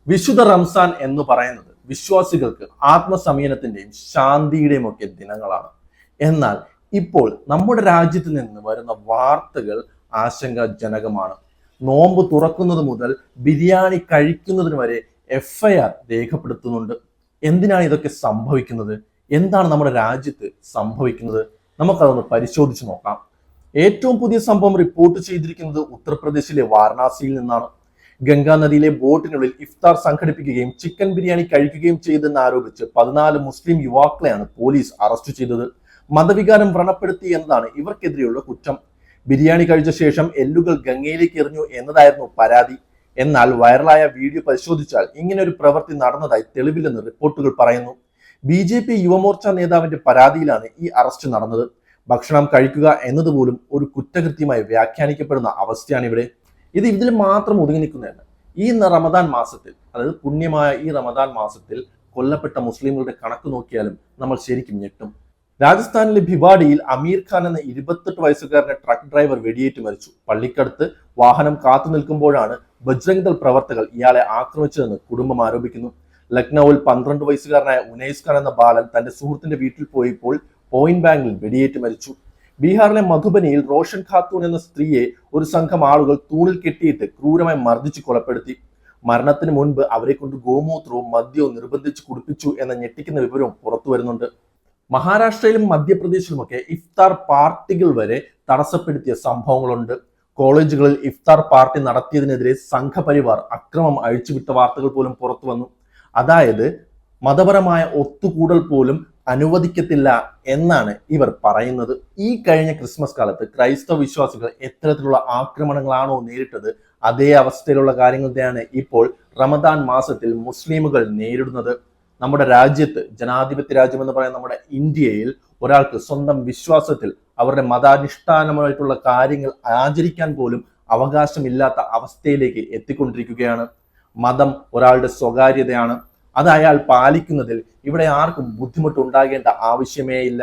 വിശുദ്ധ റംസാൻ എന്ന് പറയുന്നത് വിശ്വാസികൾക്ക് ആത്മസംയമനത്തിന്റെയും ശാന്തിയുടെയും ഒക്കെ ദിനങ്ങളാണ്. എന്നാൽ ഇപ്പോൾ നമ്മുടെ രാജ്യത്ത് നിന്ന് വരുന്ന വാർത്തകൾ ആശങ്കാജനകമാണ്. നോമ്പ് തുറക്കുന്നത് മുതൽ ബിരിയാണി കഴിക്കുന്നതിന് വരെ FIR രേഖപ്പെടുത്തുന്നുണ്ട്. എന്തിനാണ് ഇതൊക്കെ സംഭവിക്കുന്നത്? എന്താണ് നമ്മുടെ രാജ്യത്ത് സംഭവിക്കുന്നത്? നമുക്കതൊന്ന് പരിശോധിച്ച് നോക്കാം. ഏറ്റവും പുതിയ സംഭവം റിപ്പോർട്ട് ചെയ്തിരിക്കുന്നത് ഉത്തർപ്രദേശിലെ വാരണാസിയിൽ നിന്നാണ്. ഗംഗാ നദിയിലെ ബോട്ടിനുള്ളിൽ ഇഫ്താർ സംഘടിപ്പിക്കുകയും ചിക്കൻ ബിരിയാണി കഴിക്കുകയും ചെയ്തെന്ന് ആരോപിച്ച് 14 മുസ്ലിം യുവാക്കളെയാണ് പോലീസ് അറസ്റ്റ് ചെയ്തത്. മതവികാരം വ്രണപ്പെടുത്തി എന്നതാണ് ഇവർക്കെതിരെയുള്ള കുറ്റം. ബിരിയാണി കഴിച്ച ശേഷം എല്ലുകൾ ഗംഗയിലേക്ക് എറിഞ്ഞു എന്നതായിരുന്നു പരാതി. എന്നാൽ വൈറലായ വീഡിയോ പരിശോധിച്ചാൽ ഇങ്ങനെ ഒരു പ്രവൃത്തി നടന്നതായി തെളിവില്ലെന്ന് റിപ്പോർട്ടുകൾ പറയുന്നു. BJP യുവമോർച്ച നേതാവിന്റെ പരാതിയിലാണ് ഈ അറസ്റ്റ് നടന്നത്. ഭക്ഷണം കഴിക്കുക എന്നതുപോലും ഒരു കുറ്റകൃത്യമായി വ്യാഖ്യാനിക്കപ്പെടുന്ന അവസ്ഥയാണിവിടെ. ഇതിൽ മാത്രം ഒതുങ്ങി നിൽക്കുന്നതല്ല. ഈ റമദാൻ മാസത്തിൽ, അതായത് പുണ്യമായ ഈ റമദാൻ മാസത്തിൽ കൊല്ലപ്പെട്ട മുസ്ലിങ്ങളുടെ കണക്ക് നോക്കിയാലും നമ്മൾ ശരിക്കും ഞെട്ടും. രാജസ്ഥാനിലെ ഭിവാഡിയിൽ അമീർ ഖാൻ എന്ന 28 വയസ്സുകാരനെ ട്രക്ക് ഡ്രൈവർ വെടിയേറ്റ് മരിച്ചു. പള്ളിക്കടുത്ത് വാഹനം കാത്തു നിൽക്കുമ്പോഴാണ് ബജ്രംഗ് ദൾ പ്രവർത്തകർ ഇയാളെ ആക്രമിച്ചതെന്ന് കുടുംബം ആരോപിക്കുന്നു. ലക്നൌവിൽ 12 വയസ്സുകാരനായ ഉനൈസ് ഖാൻ എന്ന ബാലൻ തന്റെ സുഹൃത്തിന്റെ വീട്ടിൽ പോയപ്പോൾ പോയിന്റ് ബാങ്കിൽ വെടിയേറ്റ് മരിച്ചു. ബീഹാറിലെ മധുബനിയിൽ റോഷൻ ഖാത്തൂൺ എന്ന സ്ത്രീയെ ഒരു സംഘം ആളുകൾ തൂണിൽ കെട്ടിയിട്ട് ക്രൂരമായി മർദ്ദിച്ച് കൊലപ്പെടുത്തി. മരണത്തിന് മുൻപ് അവരെ കൊണ്ട് ഗോമൂത്രവും മദ്യവും നിർബന്ധിച്ച് കുടിപ്പിച്ചു എന്ന ഞെട്ടിക്കുന്ന വിവരവും പുറത്തു വരുന്നുണ്ട്. മഹാരാഷ്ട്രയിലും മധ്യപ്രദേശിലുമൊക്കെ ഇഫ്താർ പാർട്ടികൾ വരെ തടസ്സപ്പെടുത്തിയ സംഭവങ്ങളുണ്ട്. കോളേജുകളിൽ ഇഫ്താർ പാർട്ടി നടത്തിയതിനെതിരെ സംഘപരിവാർ അക്രമം അഴിച്ചുവിട്ട വാർത്തകൾ പോലും പുറത്തു വന്നു. അതായത് മതപരമായ ഒത്തുകൂടൽ പോലും അനുവദിക്കത്തില്ല എന്നാണ് ഇവർ പറയുന്നത്. ഈ കഴിഞ്ഞ ക്രിസ്മസ് കാലത്ത് ക്രൈസ്തവ വിശ്വാസികൾ എത്തരത്തിലുള്ള ആക്രമണങ്ങളാണോ നേരിട്ടത്, അതേ അവസ്ഥയിലുള്ള കാര്യങ്ങൾ തന്നെയാണ് ഇപ്പോൾ റമദാൻ മാസത്തിൽ മുസ്ലിമുകൾ നേരിടുന്നത്. നമ്മുടെ രാജ്യത്ത്, ജനാധിപത്യ രാജ്യം എന്ന് പറയുന്ന നമ്മുടെ ഇന്ത്യയിൽ, ഒരാൾക്ക് സ്വന്തം വിശ്വാസത്തിൽ അവരുടെ മതാനുഷ്ഠാനമായിട്ടുള്ള കാര്യങ്ങൾ ആചരിക്കാൻ പോലും അവകാശമില്ലാത്ത അവസ്ഥയിലേക്ക് എത്തിക്കൊണ്ടിരിക്കുകയാണ്. മതം ഒരാളുടെ സ്വകാര്യതയാണ്. അത് അയാൾ പാലിക്കുന്നതിൽ ഇവിടെ ആർക്കും ബുദ്ധിമുട്ടുണ്ടാകേണ്ട ആവശ്യമേ ഇല്ല.